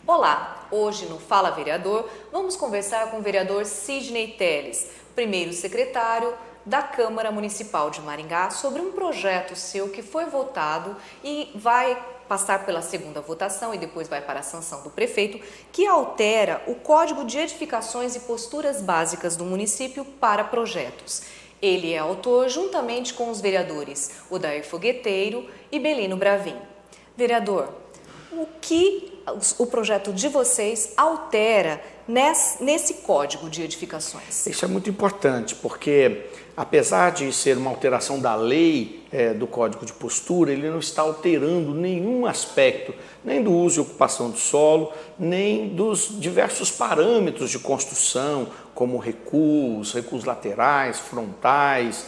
Olá, hoje no Fala Vereador vamos conversar com o vereador Sidney Telles, primeiro secretário da Câmara Municipal de Maringá, sobre um projeto seu que foi votado e vai passar pela segunda votação e depois vai para a sanção do prefeito, que altera o Código de Edificações e Posturas Básicas do município para projetos. Ele é autor juntamente com os vereadores Odair Fogueteiro e Belino Bravin. Vereador, o que o projeto de vocês altera nesse Código de Edificações? Isso é muito importante, porque apesar de ser uma alteração da lei do Código de Postura, ele não está alterando nenhum aspecto, nem do uso e ocupação do solo, nem dos diversos parâmetros de construção, como recuos laterais, frontais,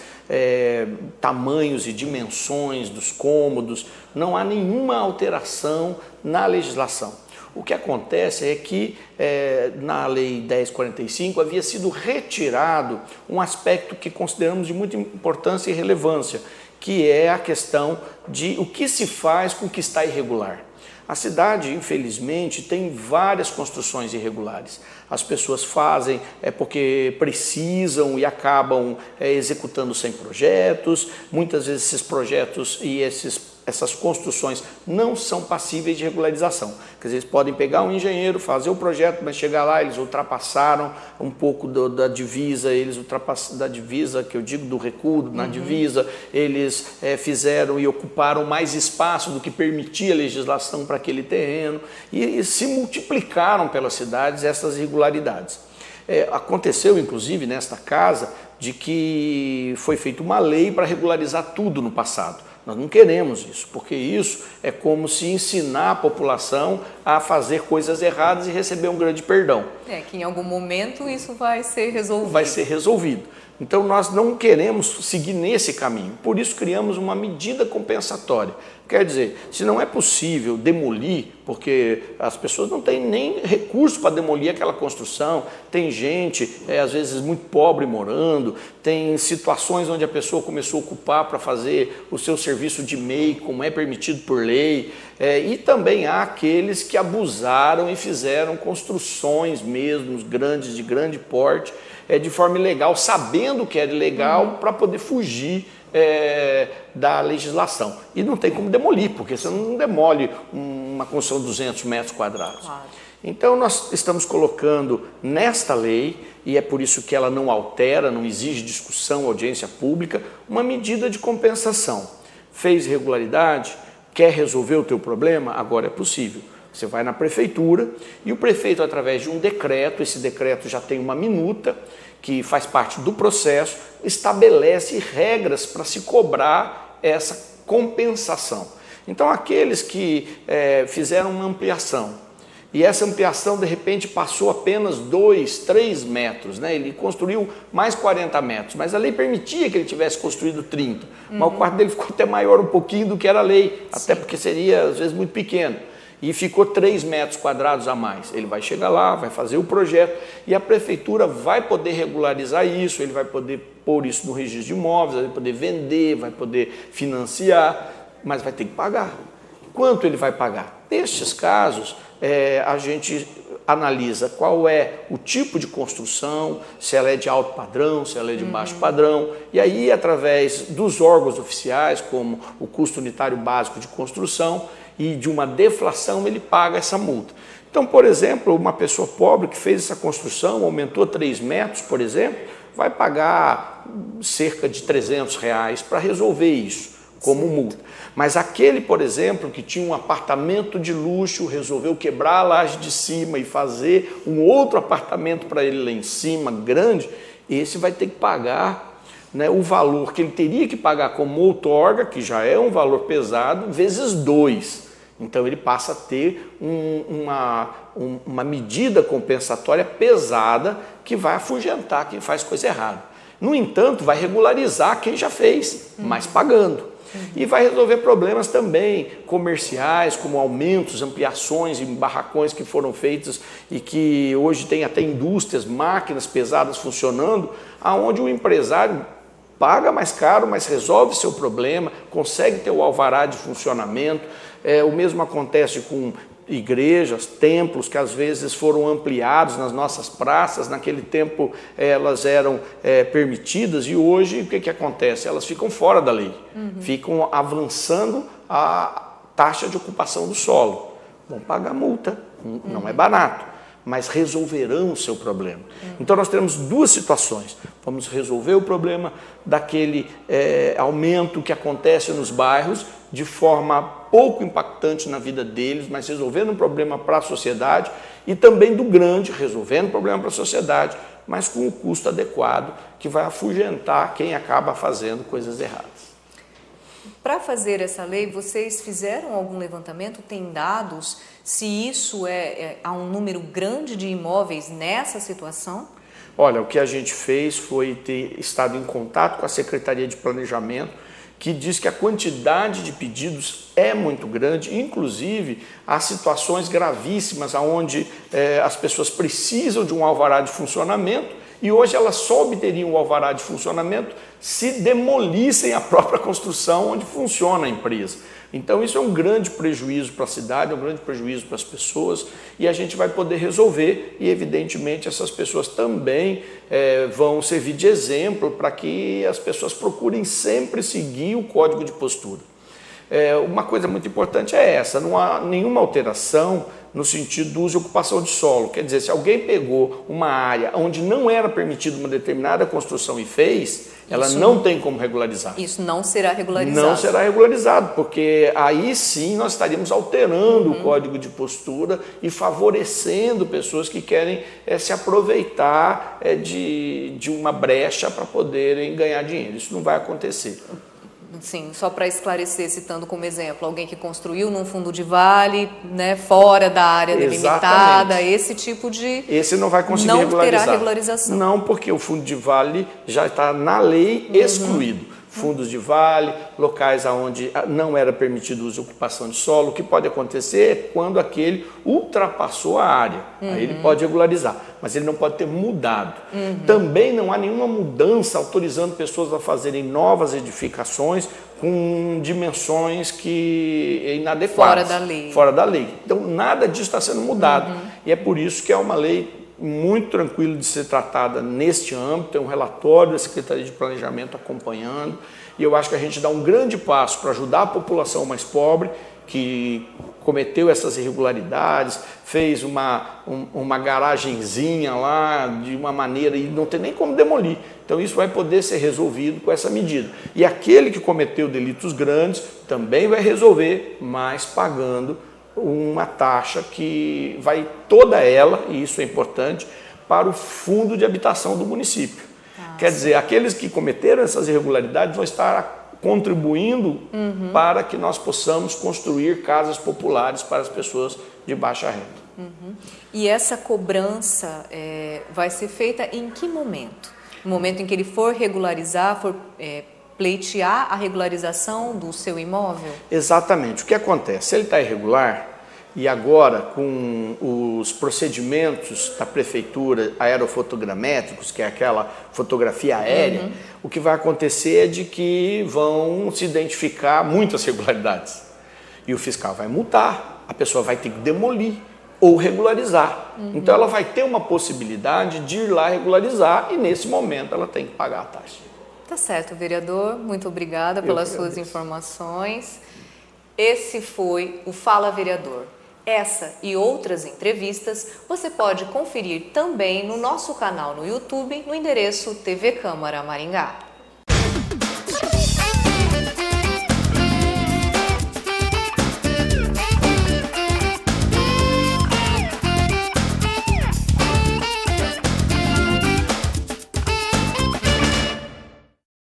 tamanhos e dimensões dos cômodos. Não há nenhuma alteração na legislação. O que acontece é que na Lei 1045 havia sido retirado um aspecto que consideramos de muita importância e relevância, que é a questão de o que se faz com o que está irregular. A cidade, infelizmente, tem várias construções irregulares. As pessoas fazem porque precisam e acabam executando sem projetos. Muitas vezes esses projetos e essas construções não são passíveis de regularização. Quer dizer, eles podem pegar um engenheiro, fazer o projeto, mas chegar lá, eles ultrapassaram um pouco da divisa, da divisa, que eu digo do recuo na divisa, eles fizeram e ocuparam mais espaço do que permitia a legislação para aquele terreno, e se multiplicaram pelas cidades essas irregularidades. Aconteceu, inclusive, nesta casa, de que foi feita uma lei para regularizar tudo no passado. Nós não queremos isso, porque isso é como se ensinar a população a fazer coisas erradas e receber um grande perdão. Que em algum momento isso vai ser resolvido. Vai ser resolvido. Então nós não queremos seguir nesse caminho, por isso criamos uma medida compensatória. Quer dizer, se não é possível demolir, porque as pessoas não têm nem recurso para demolir aquela construção, tem gente, às vezes muito pobre morando, tem situações onde a pessoa começou a ocupar para fazer o seu serviço de MEI, como é permitido por lei, e também há aqueles que abusaram e fizeram construções mesmo, grandes, de grande porte, de forma ilegal, sabendo que era ilegal, para poder fugir da legislação. E não tem como demolir, porque você não demole uma construção de 200 metros quadrados. Claro. Então nós estamos colocando nesta lei, e é por isso que ela não altera, não exige discussão, audiência pública, uma medida de compensação. Fez irregularidade? Quer resolver o teu problema? Agora é possível. Você vai na prefeitura e o prefeito, através de um decreto, esse decreto já tem uma minuta, que faz parte do processo, estabelece regras para se cobrar essa compensação. Então, aqueles que fizeram uma ampliação, e essa ampliação, de repente, passou apenas 2, 3 metros, né? Ele construiu mais 40 metros, mas a lei permitia que ele tivesse construído 30, mas o quarto dele ficou até maior um pouquinho do que era a lei, até porque seria, às vezes, muito pequeno. E ficou 3 metros quadrados a mais. Ele vai chegar lá, vai fazer o projeto e a prefeitura vai poder regularizar isso, ele vai poder pôr isso no registro de imóveis, vai poder vender, vai poder financiar, mas vai ter que pagar. Quanto ele vai pagar? Nestes casos, a gente analisa qual é o tipo de construção, se ela é de alto padrão, se ela é de baixo padrão, e aí, através dos órgãos oficiais, como o custo unitário básico de construção, e de uma deflação, ele paga essa multa. Então, por exemplo, uma pessoa pobre que fez essa construção, aumentou 3 metros, por exemplo, vai pagar cerca de R$300 para resolver isso, como multa. Mas aquele, por exemplo, que tinha um apartamento de luxo, resolveu quebrar a laje de cima e fazer um outro apartamento para ele lá em cima, grande, esse vai ter que pagar, né, o valor que ele teria que pagar como outorga, que já é um valor pesado, vezes 2. Então ele passa a ter uma medida compensatória pesada que vai afugentar quem faz coisa errada. No entanto, vai regularizar quem já fez, mas pagando. E vai resolver problemas também comerciais, como aumentos, ampliações em barracões que foram feitos e que hoje tem até indústrias, máquinas pesadas funcionando, aonde o empresário paga mais caro, mas resolve seu problema, consegue ter o alvará de funcionamento. O mesmo acontece com igrejas, templos que às vezes foram ampliados nas nossas praças, naquele tempo elas eram permitidas e hoje o que acontece? Elas ficam fora da lei, ficam avançando a taxa de ocupação do solo. Vão pagar multa, não é barato, mas resolverão o seu problema. Então nós teremos duas situações. Vamos resolver o problema daquele aumento que acontece nos bairros de forma pouco impactante na vida deles, mas resolvendo um problema para a sociedade, e também do grande, resolvendo um problema para a sociedade, mas com o custo adequado, que vai afugentar quem acaba fazendo coisas erradas. Para fazer essa lei, vocês fizeram algum levantamento? Tem dados se isso há um número grande de imóveis nessa situação? Olha, o que a gente fez foi ter estado em contato com a Secretaria de Planejamento, que diz que a quantidade de pedidos é muito grande, inclusive há situações gravíssimas onde as pessoas precisam de um alvará de funcionamento e hoje elas só obteriam o alvará de funcionamento se demolissem a própria construção onde funciona a empresa. Então isso é um grande prejuízo para a cidade, é um grande prejuízo para as pessoas e a gente vai poder resolver e evidentemente essas pessoas também vão servir de exemplo para que as pessoas procurem sempre seguir o código de postura. Uma coisa muito importante é essa, não há nenhuma alteração no sentido do uso e ocupação de solo. Quer dizer, se alguém pegou uma área onde não era permitida uma determinada construção e fez, ela não tem como regularizar. Isso não será regularizado. Não será regularizado, porque aí sim nós estaríamos alterando o código de postura e favorecendo pessoas que querem se aproveitar de uma brecha para poderem ganhar dinheiro. Isso não vai acontecer. Sim, só para esclarecer, citando como exemplo, alguém que construiu num fundo de vale, né, fora da área delimitada, esse tipo de... Esse não vai conseguir não regularizar. Terá regularização. Não, porque o fundo de vale já está na lei excluído. Fundos de vale, locais onde não era permitido o uso e ocupação de solo, o que pode acontecer é quando aquele ultrapassou a área, aí ele pode regularizar, mas ele não pode ter mudado. Também não há nenhuma mudança autorizando pessoas a fazerem novas edificações com dimensões inadequadas. Fora da lei. Fora da lei. Então nada disso está sendo mudado e é por isso que é uma lei muito tranquilo de ser tratada neste âmbito, tem um relatório da Secretaria de Planejamento acompanhando, e eu acho que a gente dá um grande passo para ajudar a população mais pobre, que cometeu essas irregularidades, fez uma garagenzinha lá de uma maneira e não tem nem como demolir. Então isso vai poder ser resolvido com essa medida. E aquele que cometeu delitos grandes também vai resolver, mas pagando uma taxa que vai toda ela, e isso é importante, para o fundo de habitação do município. Quer dizer, aqueles que cometeram essas irregularidades vão estar contribuindo para que nós possamos construir casas populares para as pessoas de baixa renda. E essa cobrança vai ser feita em que momento? No momento em que ele for regularizar, pleitear a regularização do seu imóvel? Exatamente. O que acontece? Se ele está irregular, e agora com os procedimentos da prefeitura aerofotogramétricos, que é aquela fotografia aérea, o que vai acontecer é de que vão se identificar muitas irregularidades. E o fiscal vai multar, a pessoa vai ter que demolir ou regularizar. Então ela vai ter uma possibilidade de ir lá regularizar e nesse momento ela tem que pagar a taxa. Tá certo, vereador. Muito obrigada pelas suas informações. Esse foi o Fala Vereador. Essa e outras entrevistas você pode conferir também no nosso canal no YouTube, no endereço TV Câmara Maringá.